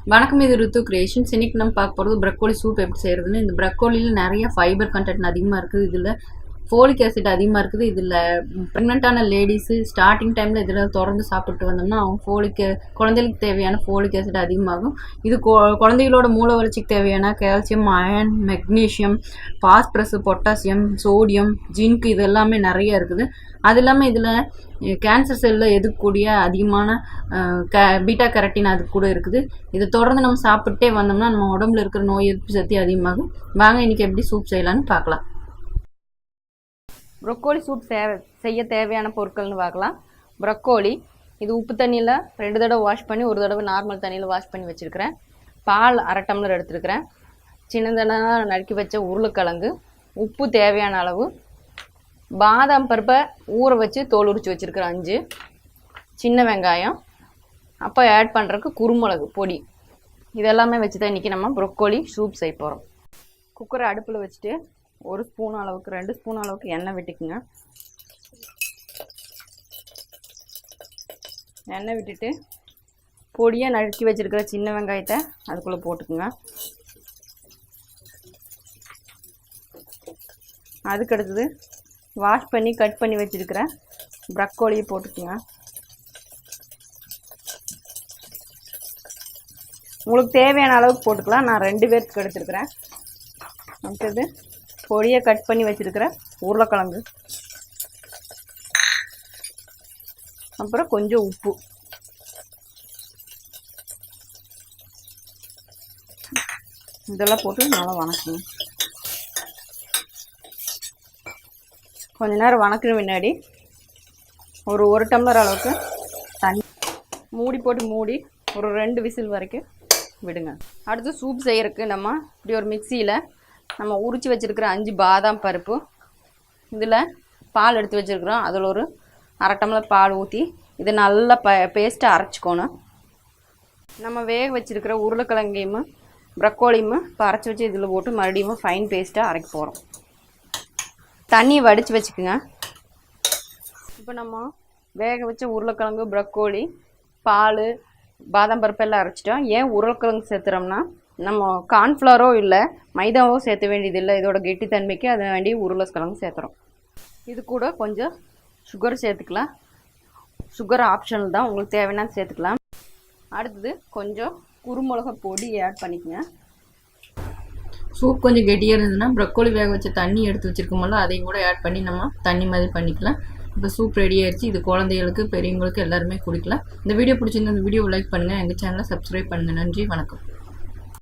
வணக்கம், இது ருத்து கிரியேஷன்ஸ். இன்னைக்கு நம்ம பார்க்க போகிறது ப்ரக்கோலி சூப் எப்படி செய்கிறதுன்னு. இந்த ப்ரக்கோலியில் நிறைய ஃபைபர் கண்டென்ட் அதிகமாக இருக்குது. இதில் ஃபோலிக் ஆசிட் அதிகமாக இருக்குது. இதில் ப்ரெக்னென்ட்டான லேடிஸு ஸ்டார்டிங் டைமில் இதில் தொடர்ந்து சாப்பிட்டு வந்தோம்னா அவங்க குழந்தைகளுக்கு தேவையான ஃபோலிக் ஆசிட் அதிகமாகும். இது குழந்தைகளோட மூளை வளர்ச்சிக்கு தேவையான calcium, iron, magnesium, phosphorus, potassium, sodium, zinc இது எல்லாமே நிறைய இருக்குது. அது இல்லாமல் இதில் கேன்சர் செல்லில் எதுக்கூடிய அதிகமான பீட்டா கேரட்டின் அது கூட இருக்குது. இதை தொடர்ந்து நம்ம சாப்பிட்டே வந்தோம்னா நம்ம உடம்புல இருக்கிற நோய் எதிர்ப்பு சக்தி அதிகமாகும். வாங்க இன்னைக்கு எப்படி சூப் செய்யலான்னு பார்க்கலாம். ப்ரொக்கோலி சூப் செய்ய தேவையான பொருட்கள்னு பார்க்கலாம். ப்ரொக்கோலி இது உப்பு தண்ணியில் 2 தடவை வாஷ் பண்ணி 1 தடவை நார்மல் தண்ணியில் வாஷ் பண்ணி வச்சுருக்கிறேன். பால் 1/2 டம்ளர் எடுத்துருக்கிறேன். சின்னதாக நறுக்கி வச்ச உருளைக்கிழங்கு, உப்பு தேவையான அளவு, பாதாம் பருப்பை ஊற வச்சு தோல் உரிச்சு வச்சுருக்கிறேன் 5, சின்ன வெங்காயம், அப்போ ஆட் பண்ணுறதுக்கு குருமிளகு பொடி. இதெல்லாமே வச்சு தான் இன்றைக்கி நம்ம ப்ரொக்கோலி சூப் செய்ய போகிறோம். குக்கரை அடுப்பில் வச்சுட்டு 1 ஸ்பூன் அளவுக்கு 2 ஸ்பூன் அளவுக்கு எண்ணெய் விட்டுக்குங்க. எண்ணெய் விட்டுட்டு பொடியாக நறுக்கி வச்சுருக்கிற சின்ன வெங்காயத்தை அதுக்குள்ளே போட்டுக்குங்க. அதுக்கடுத்தது வாஷ் பண்ணி கட் பண்ணி வச்சுருக்கிற ப்ரக்கோலியை போட்டுக்குங்க. உங்களுக்கு தேவையான அளவுக்கு போட்டுக்கலாம். நான் 2 பேருக்கு எடுத்துருக்கிறேன். அடுத்தது பொடியை கட் பண்ணி வச்சுருக்கிற உருளைக்கிழங்கு, அப்புறம் கொஞ்சம் உப்பு, இதெல்லாம் போட்டு நல்லா வணக்கணும். கொஞ்ச நேரம் வணக்கிற முன்னாடி ஒரு டம்ளர் அளவுக்கு தண்ணி மூடி போட்டு மூடி ஒரு 2 விசில் வரைக்கும் விடுங்க. அடுத்து சூப் செய்யறதுக்கு நம்ம இப்படி ஒரு மிக்சியில் நம்ம உரித்து வச்சுருக்கிற 5 பாதாம் பருப்பு, இதில் பால் எடுத்து வச்சுருக்குறோம். அதில் ஒரு 1/2 டம்ளர் பால் ஊற்றி இதை நல்லா பேஸ்ட்டாக அரைச்சிக்கணும். நம்ம வேக வச்சுருக்கிற உருளைக்கிழங்கையும் ப்ரக்கோலியும் இப்போ அரைச்சி வச்சு இதில் போட்டு மறுபடியும் ஃபைன் பேஸ்ட்டாக அரைக்க போகிறோம். தண்ணியை வடித்து வச்சுக்கோங்க. இப்போ நம்ம வேக வச்ச உருளைக்கிழங்கு, ப்ரக்கோலி, பால், பாதாம் பருப்பெல்லாம் அரைச்சிட்டோம். ஏன் உருளைக்கிழங்கு சேர்த்துறோம்னா நம்ம கார்ன்ஃப்ளவரோ இல்லை மைதாவோ சேர்த்த வேண்டியதில்லை. இதோட கெட்டித்தன்மைக்கு அதை வேண்டி உருளைக்கிழங்கு சேர்த்துறோம். இது கூட கொஞ்சம் சுகர் சேர்த்துக்கலாம். சுகர் ஆப்ஷனல் தான், உங்களுக்கு தேவைன்னா சேர்த்துக்கலாம். அடுத்தது கொஞ்சம் குருமிளகா பொடி ஆட் பண்ணிக்கோங்க. சூப் கொஞ்சம் கெட்டியாக இருந்ததுன்னா ப்ரக்கோலி வேக வச்ச தண்ணி எடுத்து வச்சுருக்கோம்ல அதையும் கூட ஆட் பண்ணி நம்ம தண்ணி மாதிரி பண்ணிக்கலாம். இப்போ சூப் ரெடி ஆயிடுச்சு. இது குழந்தைகளுக்கு பெரியவங்களுக்கு எல்லாருமே குடிக்கலாம். இந்த வீடியோ பிடிச்சிருந்தா இந்த வீடியோவை லைக் பண்ணுங்கள். எங்கள் சேனலை சப்ஸ்கிரைப் பண்ணுங்கள். நன்றி, வணக்கம்.